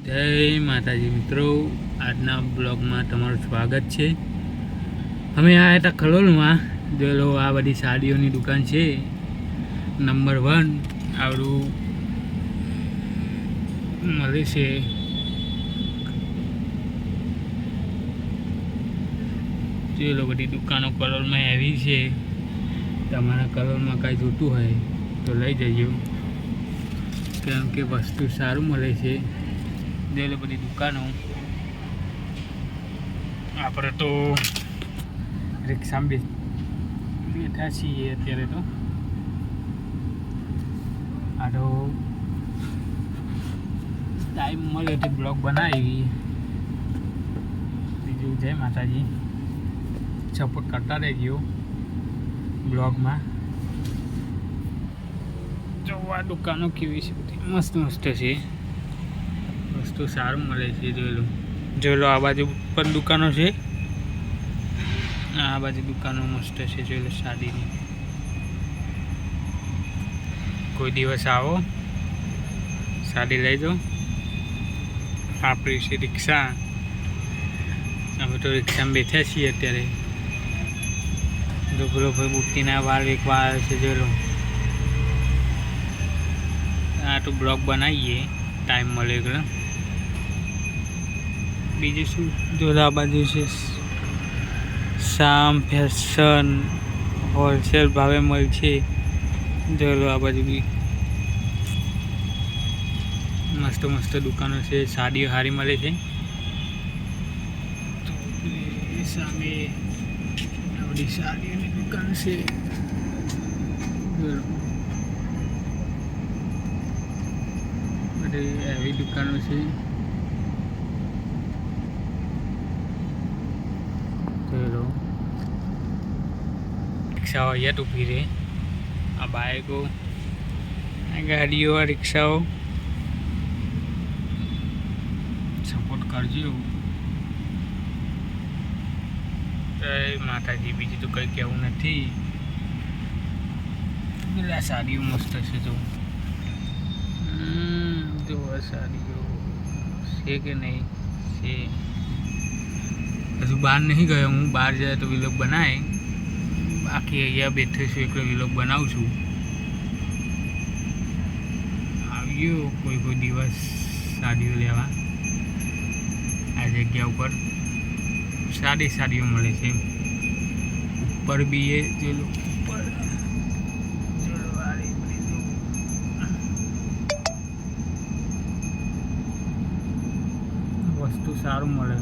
જય માતાજી મિત્રો, આજના બ્લોગમાં તમારું સ્વાગત છે. અમે આવ્યા હતા કલોલમાં. જો લો, આ બધી સાડીઓની દુકાન છે. નંબર 1 આવડું મળે છે. જો લો, બધી દુકાનો કલોલમાં આવી છે. તમારા કલોલમાં કાંઈ જોતું હોય તો લઈ જજો, કેમ કે વસ્તુ સારું મળે છે. જોઈ બધી દુકાનો. આપણે તો રિક્ષામાં બેઠા છીએ અત્યારે. તો આ તો ટાઈમ મળે તો બ્લોગ બનાવી. બીજું જય માતાજી, સપોર્ટ કરતા રહેજો બ્લોગમાં. જો આ દુકાનો કેવી છે, બધી મસ્ત મસ્ત છે. વસ્તુ સારું મળે છે. જોઈ લો, આ બાજુ પણ દુકાનો છે. આ બાજુ દુકાનો મસ્ત છે. જોઈ લો, સાડીની. કોઈ દિવસ આવો, સાડી લઈ જાઓ. આપણી છે રિક્ષા. અમે તો રિક્ષામાં બેઠા છીએ અત્યારે. ડોકરો ભાઈ બુટ્ટીના વાળ એક વાર છે. જોઈ લો, આ તો બ્લોગ બનાવીએ ટાઈમ મળે એટલે. બીજું શું, જો આ બાજુ છે શામ ફેશન, હોલસેલ ભાવે મળશે. જોઈ લો, આ બાજુ બી મસ્ત મસ્ત દુકાનો છે. સાડીઓ સારી મળે છે. સામે આ બધી સાડીઓની દુકાન છે. બધી એવી દુકાનો છે. રિક્ષાઓ અહીંયા ઊભી રહે. આ બાઇકો, આ ગાડીઓ, આ રિક્ષાઓ. સપોર્ટ કરજો. જય માતાજી. બીજું તો કંઈ કહેવું નથી. પેલા સાડીઓ મસ્ત છે. જો સાડીઓ છે કે નહીં છે. હજુ બહાર નહીં ગયો હું. બહાર જાય તો વિલોગ બનાવે. બાકી અહીંયા બેઠે છું એકલો વિલોગ બનાવું છું. આવ્યો કોઈ દિવસ સાડીઓ લેવા. આ જગ્યા ઉપર સાડીઓ મળે છે. ઉપર બી એ જો ઉપર વસ્તુ સારું મળે.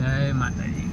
જય માતાજી.